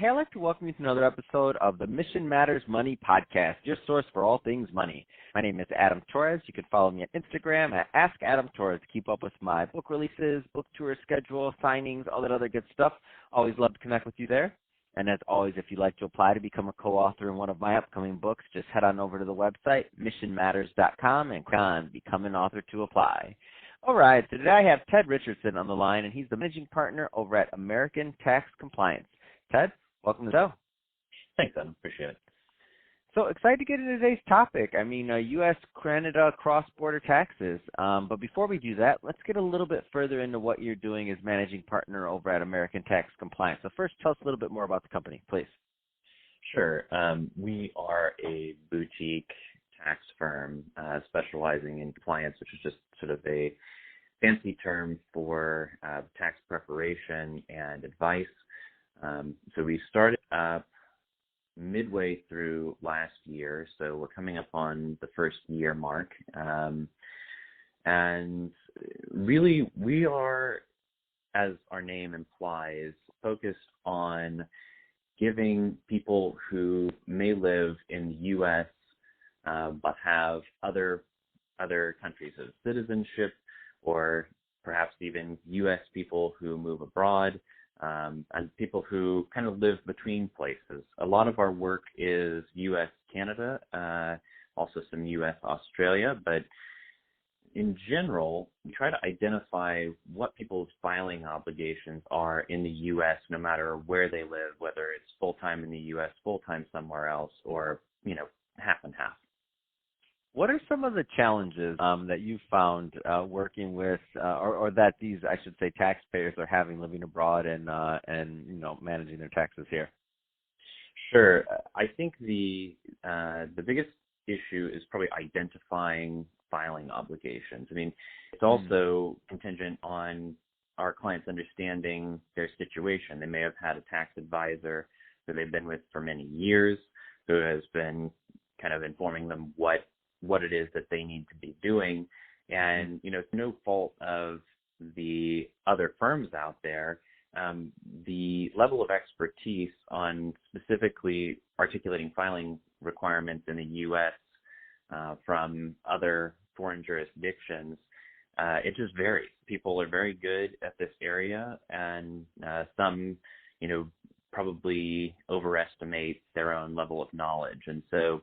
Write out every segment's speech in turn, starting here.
Hey, I'd like to welcome you to another episode of the Mission Matters Money podcast, your source for all things money. My name is Adam Torres. You can follow me on Instagram at AskAdamTorres to keep up with my book releases, book tour schedule, signings, all that other good stuff. Always love to connect with you there. And as always, if you'd like to apply to become a co-author in one of my upcoming books, just head on over to the website, missionmatters.com, and click on Become an Author to apply. All right, so today I have Ted Richardson on the line, and he's the managing partner over at American Tax Compliance. Ted, welcome to the show. Thanks, Adam. Appreciate it. So excited to get into today's topic. U.S., Canada, cross-border taxes. But before we do that, let's get a little bit further into what you're doing as managing partner over at American Tax Compliance. So first, tell us a little bit more about the company, please. Sure. We are a boutique tax firm specializing in compliance, which is just sort of a fancy term for tax preparation and advice. So we started up midway through last year, so we're coming up on the first year mark. And really, we are, as our name implies, focused on giving people who may live in the U.S. But have other countries of citizenship, or perhaps even U.S. people who move abroad, and people who kind of live between places. A lot of our work is U.S., Canada, also some U.S., Australia, but in general, we try to identify what people's filing obligations are in the U.S., no matter where they live, whether it's full-time in the U.S., full-time somewhere else, or, half and half. What are some of the challenges that you found working with, or that these, I should say, taxpayers are having living abroad and managing their taxes here? Sure. I think the biggest issue is probably identifying filing obligations. I mean, it's also contingent on our clients understanding their situation. They may have had a tax advisor who they've been with for many years, who has been kind of informing them what it is that they need to be doing. And, it's no fault of the other firms out there. The level of expertise on specifically articulating filing requirements in the U.S. From other foreign jurisdictions, it just varies. People are very good at this area, and some, probably overestimate their own level of knowledge. And so,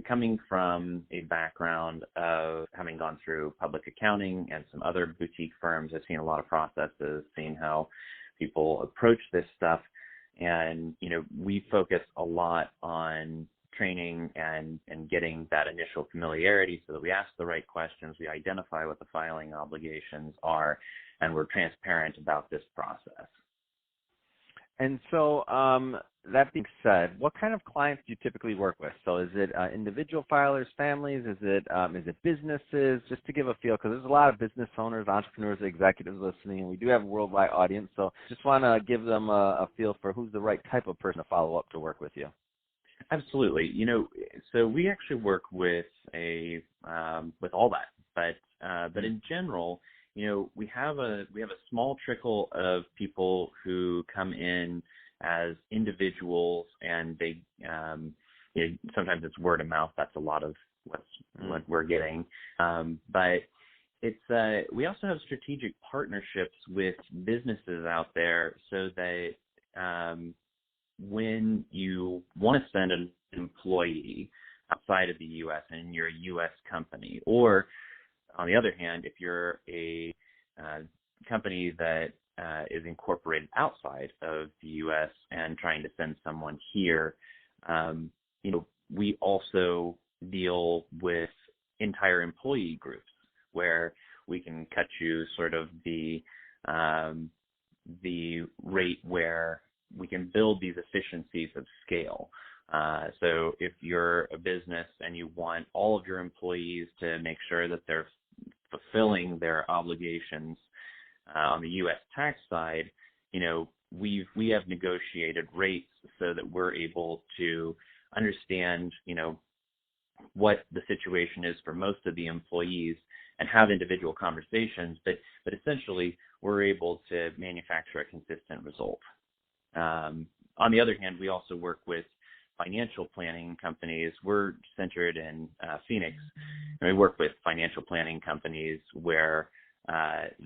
coming from a background of having gone through public accounting and some other boutique firms, I've seen a lot of processes, seen how people approach this stuff. And, we focus a lot on training and getting that initial familiarity so that we ask the right questions, we identify what the filing obligations are, and we're transparent about this process. And so that being said, what kind of clients do you typically work with? So is it individual filers, families? Is it businesses? Just to give a feel, because there's a lot of business owners, entrepreneurs, executives listening, and we do have a worldwide audience. So just want to give them a feel for who's the right type of person to follow up to work with you. Absolutely. So we actually work with with all that, but in general, we have a small trickle of people who come in as individuals, and they sometimes it's word of mouth. That's a lot of what we're getting. But it's we also have strategic partnerships with businesses out there, so that when you want to send an employee outside of the U.S. and you're a U.S. company, or on the other hand, if you're a company that is incorporated outside of the U.S. and trying to send someone here, we also deal with entire employee groups where we can cut you sort of the rate where we can build these efficiencies of scale. So if you're a business and you want all of your employees to make sure that they're fulfilling their obligations on the U.S. tax side, we have negotiated rates so that we're able to understand, what the situation is for most of the employees and have individual conversations, but essentially we're able to manufacture a consistent result. On the other hand, we also work with financial planning companies. We're centered in Phoenix, and we work with financial planning companies where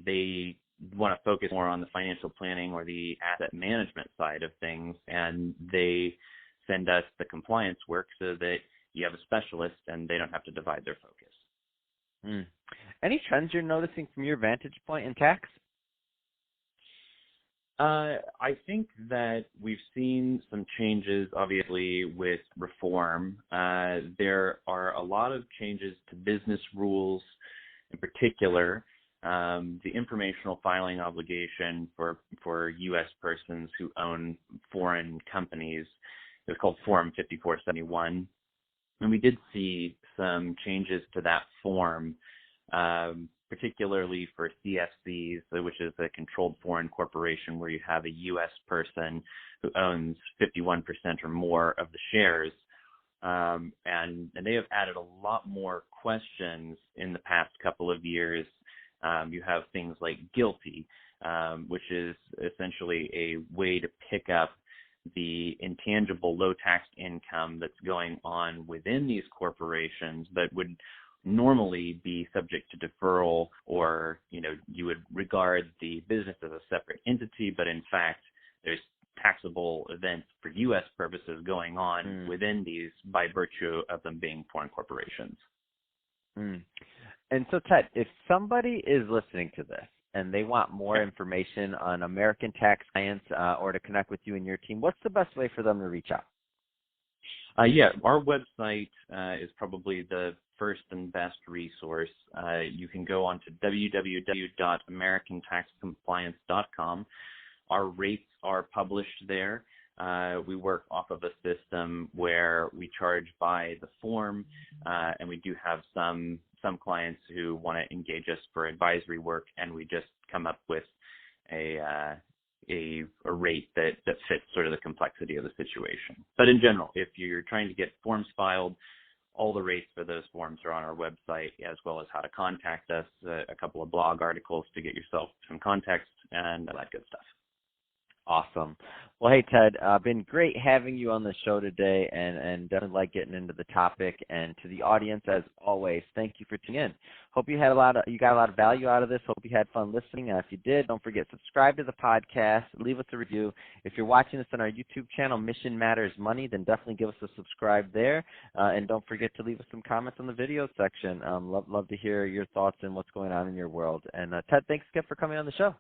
they want to focus more on the financial planning or the asset management side of things, and they send us the compliance work so that you have a specialist and they don't have to divide their focus. Any trends you're noticing from your vantage point in tax? I think that we've seen some changes, obviously, with reform. There are a lot of changes to business rules, in particular. The informational filing obligation for U.S. persons who own foreign companies is called Form 5471. And we did see some changes to that form, particularly for CFCs, which is a controlled foreign corporation where you have a U.S. person who owns 51% or more of the shares. And they have added a lot more questions in the past couple of years. You have things like GILTI, which is essentially a way to pick up the intangible low taxed income that's going on within these corporations, but would normally be subject to deferral, or you would regard the business as a separate entity, but in fact there's taxable events for U.S. purposes going on within these by virtue of them being foreign corporations. And so, Ted, if somebody is listening to this and they want more information on American tax science or to connect with you and your team, what's the best way for them to reach out? Our website is probably the first and best resource. You can go on to www.americantaxcompliance.com. Our rates are published there. We work off of a system where we charge by the form, and we do have some clients who want to engage us for advisory work, and we just come up with a rate that fits sort of the complexity of the situation. But in general, if you're trying to get forms filed, all the rates for those forms are on our website, as well as how to contact us, a couple of blog articles to get yourself some context, and all that good stuff. Awesome. Well, hey, Ted, been great having you on the show today, and definitely like getting into the topic. And to the audience, as always, thank you for tuning in. Hope you got a lot of value out of this. Hope you had fun listening. If you did, don't forget, subscribe to the podcast. Leave us a review. If you're watching this on our YouTube channel, Mission Matters Money, then definitely give us a subscribe there. And don't forget to leave us some comments on the video section. Love to hear your thoughts and what's going on in your world. And Ted, thanks again for coming on the show.